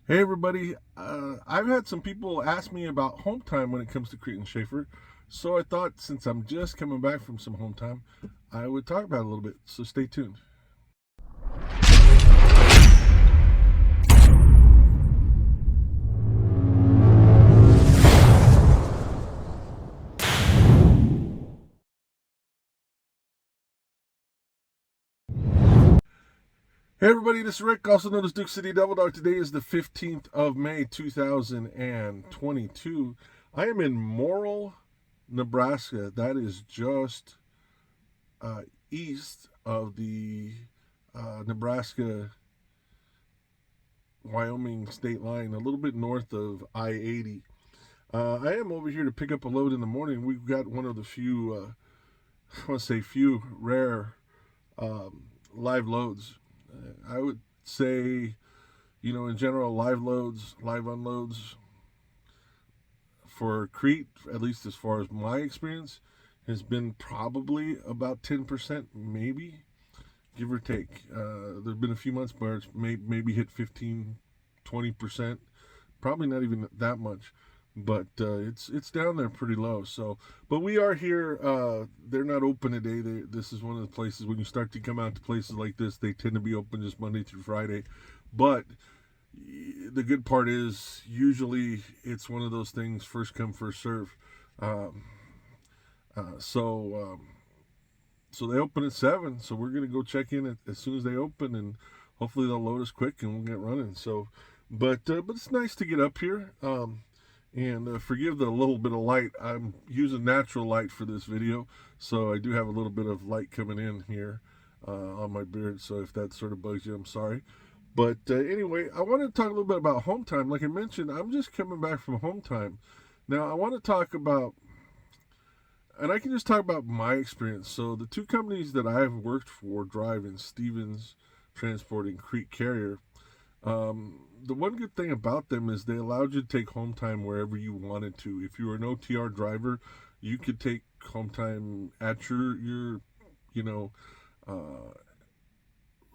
Hey everybody, I've had some people ask me about home time when it comes to Crete and Shaffer, so I thought since I'm just coming back from some home time, I would talk about it a little bit, so stay tuned. Hey everybody, this is Rick, also known as Duke City Devil Dog. Today is the 15th of May, 2022. I am in Morrill, Nebraska. That is just east of the Nebraska Wyoming state line, a little bit north of I-80. I am over here to pick up a load in the morning. We've got one of the few, I want to say few, rare live loads. I would say, in general, live loads, live unloads for Crete, at least as far as my experience, has been probably about 10%, maybe, give or take. There have been a few months where it's maybe hit 15, 20%, probably not even that much, but it's down there pretty low. So, but we are here. They're not open today. This is one of the places when you start to come out to places like this, they tend to be open just Monday through Friday. But the good part is usually it's one of those things first come first serve. Um, uh, so um, so they open at 7. So we're gonna go check in as soon as they open, and hopefully they'll load us quick and we'll get running. So, but it's nice to get up here. And forgive the little bit of light. I'm using natural light for this video, so I do have a little bit of light coming in here on my beard. So if that sort of bugs you, I'm sorry. But anyway, I want to talk a little bit about home time. Like I mentioned, I'm just coming back from home time. Now, I want to talk about, and I can just talk about my experience. So the two companies that I have worked for, Drive and Stevens Transport and Crete Carrier, the one good thing about them is they allowed you to take home time wherever you wanted to. If you were an OTR driver, you could take home time at your you know uh,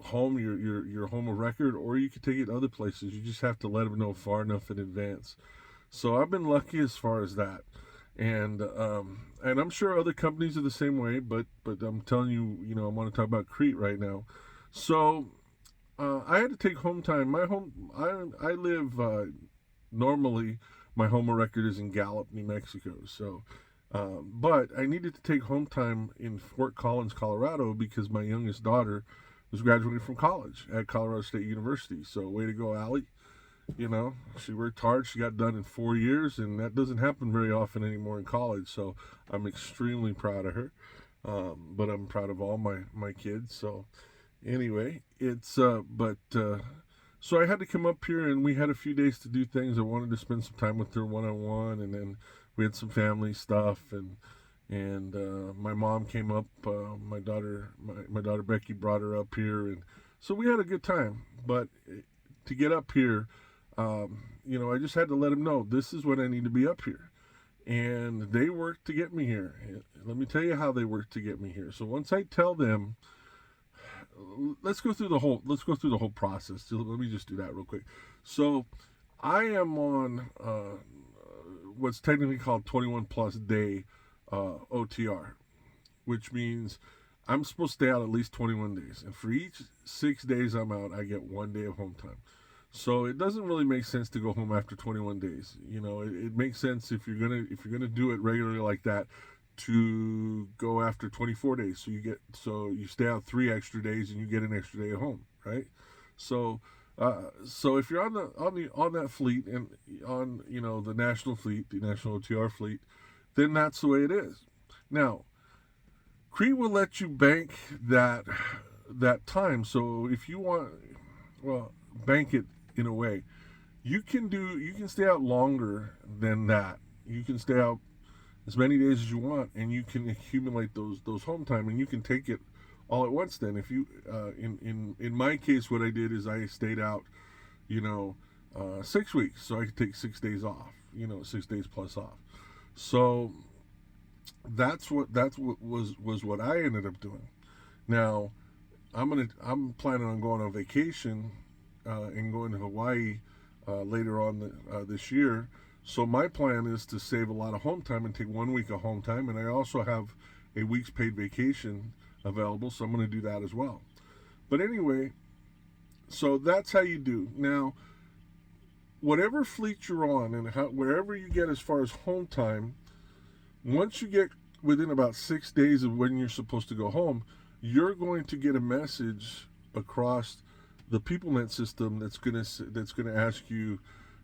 home, your home of record, or you could take it other places. You just have to let them know far enough in advance. So I've been lucky as far as that, and I'm sure other companies are the same way. But I'm telling you, I want to talk about Crete right now. So I had to take home time. I live normally. My home of record is in Gallup, New Mexico. So, but I needed to take home time in Fort Collins, Colorado, because my youngest daughter was graduating from college at Colorado State University. So, way to go, Allie. She worked hard. She got done in 4 years, and that doesn't happen very often anymore in college. So, I'm extremely proud of her. But I'm proud of all my kids. So, anyway, it's so I had to come up here, and we had a few days to do things. I wanted to spend some time with her one on one, and then we had some family stuff, and my mom came up. My daughter Becky brought her up here, and so we had a good time. But to get up here, I just had to let them know this is when I need to be up here, and they worked to get me here. Let me tell you how they worked to get me here. So once I tell them, let's go through the whole process. So let me just do that real quick. So I am on what's technically called 21 plus day OTR, which means I'm supposed to stay out at least 21 days, and for each 6 days I'm out, I get 1 day of home time. So it doesn't really make sense to go home after 21 days. It makes sense if you're gonna do it regularly like that, to go after 24 days. So you stay out 3 extra days and you get an extra day at home, right? So so if you're on that fleet, and on the national fleet, the national OTR fleet, then that's the way it is. Now, Crete will let you bank that time. So if you want, well, bank it in a way. You can stay out longer than that. You can stay out as many days as you want, and you can accumulate those home time, and you can take it all at once. Then, if you in my case, what I did is I stayed out, 6 weeks, so I could take 6 days off. 6 days plus off. So that's what what I ended up doing. Now, I'm planning on going on vacation and going to Hawaii later on this year. So my plan is to save a lot of home time and take 1 week of home time, and I also have a week's paid vacation available, so I'm going to do that as well. But anyway, so that's how you do. Now, whatever fleet you're on and wherever you get as far as home time, once you get within about 6 days of when you're supposed to go home, you're going to get a message across the PeopleNet system that's gonna ask you.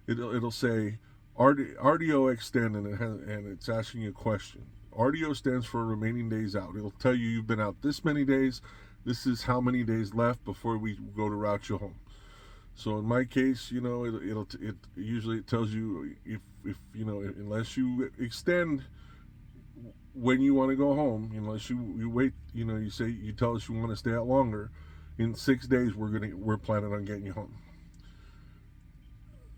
It'll say RDO extend, and it's asking you a question. RDO stands for remaining days out. It'll tell you you've been out this many days. This is how many days left before we go to route you home. So in my case, it usually tells you if unless you extend when you want to go home, unless you wait, you tell us you want to stay out longer. In 6 days, we're planning on getting you home.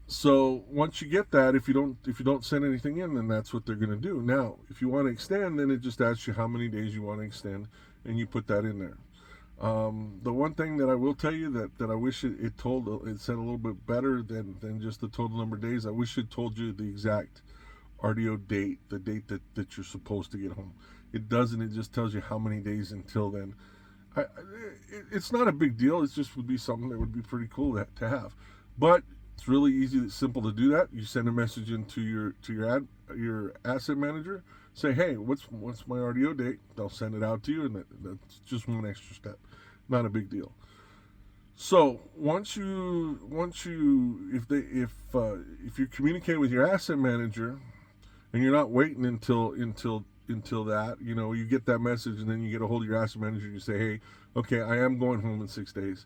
So once you get that, if you don't send anything in, then that's what they're going to do. Now, if you want to extend, then it just asks you how many days you want to extend, and you put that in there. The one thing that I will tell you that I wish it said a little bit better than just the total number of days. I wish it told you the exact RDO date, the date that you're supposed to get home. It doesn't. It just tells you how many days until then. It's not a big deal. It just would be something that would be pretty cool to have. But it's really easy, simple to do that. You send a message into your asset manager. Say, hey, what's my RDO date? They'll send it out to you, and that's just one extra step. Not a big deal. So once you if you communicate with your asset manager, and you're not waiting until that, you get that message, and then you get a hold of your asset manager, and you say, hey, okay, I am going home in 6 days.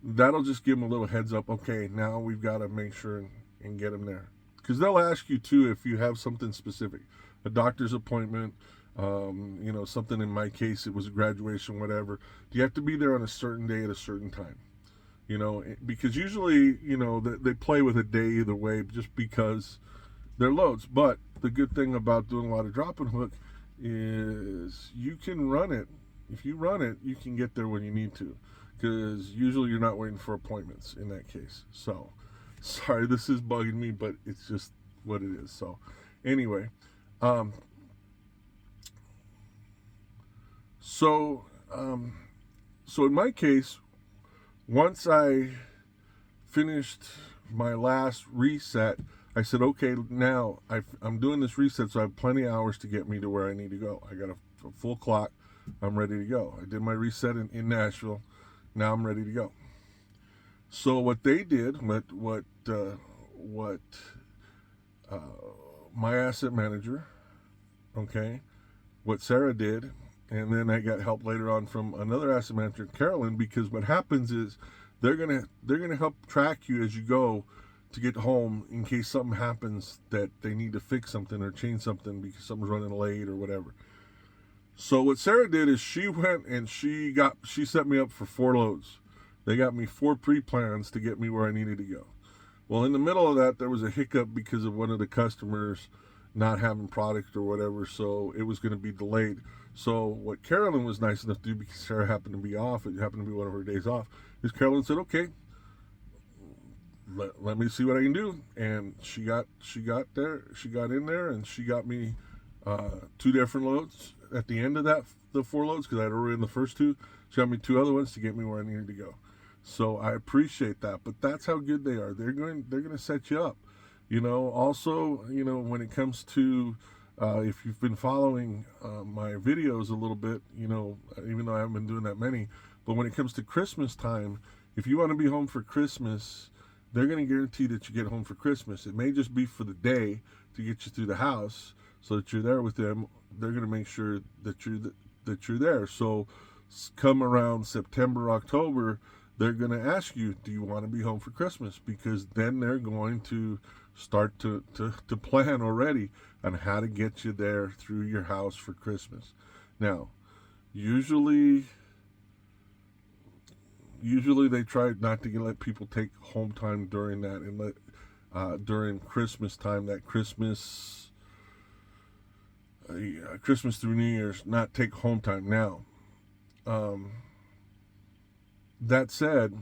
That'll just give them a little heads up. Okay, now we've got to make sure and get them there, because they'll ask you too if you have something specific, a doctor's appointment, something. In my case, it was a graduation, whatever. Do you have to be there on a certain day at a certain time? Because usually, they play with a day either way, just because they're loads. But the good thing about doing a lot of drop and hook is you can run it. If you run it, you can get there when you need to, because usually you're not waiting for appointments in that case. So, sorry, this is bugging me, but it's just what it is. So, anyway, so in my case, once I finished my last reset, I said, okay, now I'm doing this reset, so I have plenty of hours to get me to where I need to go. I got a full clock. I'm ready to go. I did my reset in Nashville. Now I'm ready to go. So what they did, what my asset manager, okay, what Sarah did, and then I got help later on from another asset manager, Carolyn, because what happens is they're gonna help track you as you go to get home in case something happens that they need to fix something or change something because something's running late or whatever. So what Sarah did is she went and she set me up for 4 loads. They got me 4 pre-plans to get me where I needed to go. Well, in the middle of that, there was a hiccup because of one of the customers not having product or whatever, so it was going to be delayed. So what Carolyn was nice enough to do, because Sarah happened to be off, it happened to be one of her days off, is Carolyn said, okay, let me see what I can do. And she got in there, and she got me 2 different loads at the end of the 4 loads, because I had already in the first 2. She got me 2 other ones to get me where I needed to go. So I appreciate that, but that's how good they are. They're going to set you up. Also, when it comes to if you've been following my videos a little bit, even though I haven't been doing that many, but when it comes to Christmas time, if you want to be home for Christmas, they're going to guarantee that you get home for Christmas. It may just be for the day to get you through the house so that you're there with them. They're going to make sure that you're there. So come around September, October, they're going to ask you, do you want to be home for Christmas? Because then they're going to start to plan already on how to get you there through your house for Christmas. Now, usually they try not to let people take home time during that, and during Christmas time, that Christmas through New Year's, not take home time. Now, that said,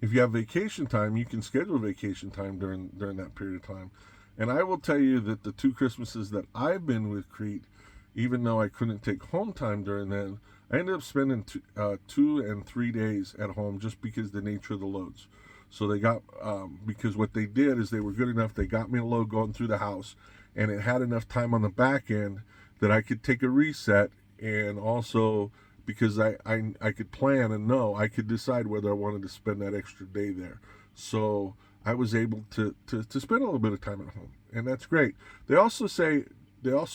if you have vacation time, you can schedule vacation time during that period of time. And I will tell you that the 2 Christmases that I've been with Crete, even though I couldn't take home time during that, I ended up spending 2 and 3 days at home just because the nature of the loads. So they got, because what they did is they were good enough, they got me a load going through the house, and it had enough time on the back end that I could take a reset, and also because I could plan and know, I could decide whether I wanted to spend that extra day there. So I was able to spend a little bit of time at home, and that's great. They also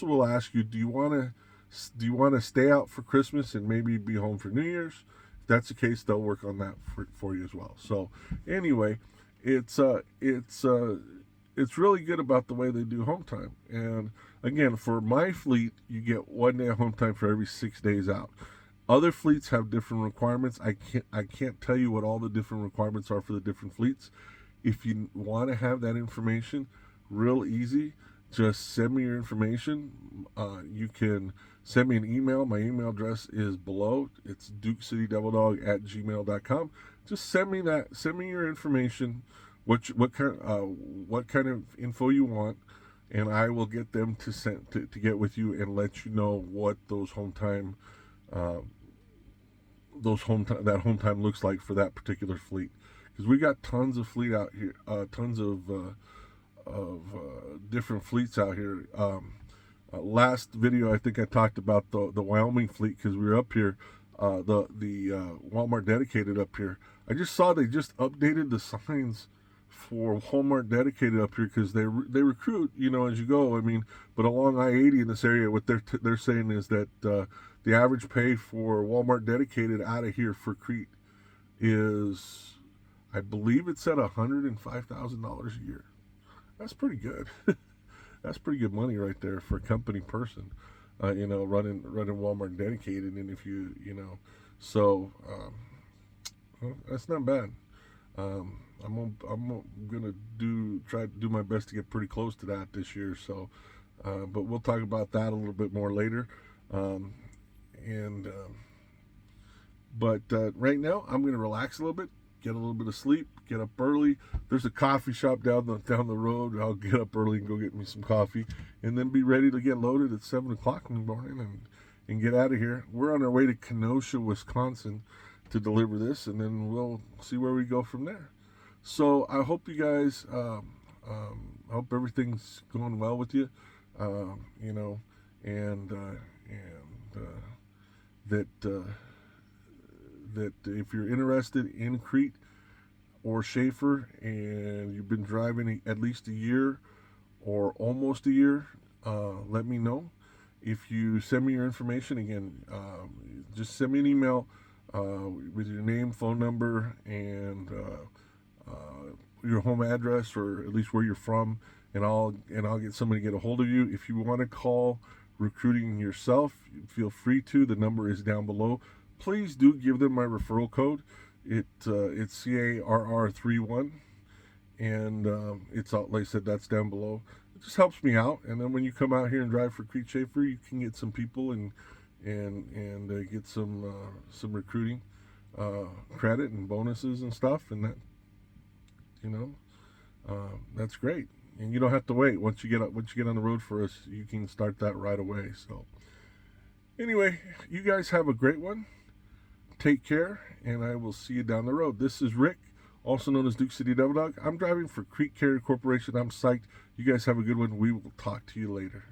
will ask you, do you want to stay out for Christmas and maybe be home for New Year's? If that's the case, they'll work on that for you as well. So anyway, it's really good about the way they do home time. And again, for my fleet, you get 1 day of home time for every 6 days out. Other fleets have different requirements. I can't tell you what all the different requirements are for the different fleets. If you want to have that information, real easy, just send me your information. You can send me an email. My email address is below. It's dukecitydevilDog@gmail.com. Just send me that. Send me your information. What kind of info you want, and I will get them to get with you and let you know what those home time looks like for that particular fleet. Because we got tons of fleet out here, tons of different fleets out here. Last video, I think I talked about the Wyoming fleet because we were up here, the Walmart dedicated up here. I just saw they just updated the signs for Walmart dedicated up here because they recruit, as you go. I mean, but along I-80 in this area, what they're saying is that the average pay for Walmart dedicated out of here for Crete is, I believe it's at $105,000 a year. That's pretty good. That's pretty good money right there for a company person, running Walmart dedicated. And if so that's not bad. I'm gonna try to do my best to get pretty close to that this year. So, but we'll talk about that a little bit more later. But right now, I'm gonna relax a little bit, get a little bit of sleep, get up early. There's a coffee shop down the road. I'll get up early and go get me some coffee, and then be ready to get loaded at 7 o'clock in the morning and get out of here. We're on our way to Kenosha, Wisconsin, to deliver this, and then we'll see where we go from there. So I hope you guys, I hope everything's going well with you, that if you're interested in Crete or Shaffer and you've been driving at least a year or almost a year, let me know. If you send me your information, again, just send me an email with your name, phone number, and your home address, or at least where you're from, and I'll get somebody to get a hold of you. If you want to call recruiting yourself, feel free to. The number is down below. Please do give them my referral code. It's CARR31, and it's like I said, that's down below. It just helps me out, and then when you come out here and drive for Crete Shaffer, you can get some people and get some recruiting credit and bonuses and stuff, and that that's great. And you don't have to wait. Once you get on the road for us, you can start that right away. So anyway, you guys have a great one. Take care, and I will see you down the road. This is Rick, also known as Duke City Devil Dog. I'm driving for Crete Carrier Corporation. I'm psyched. You guys have a good one. We will talk to you later.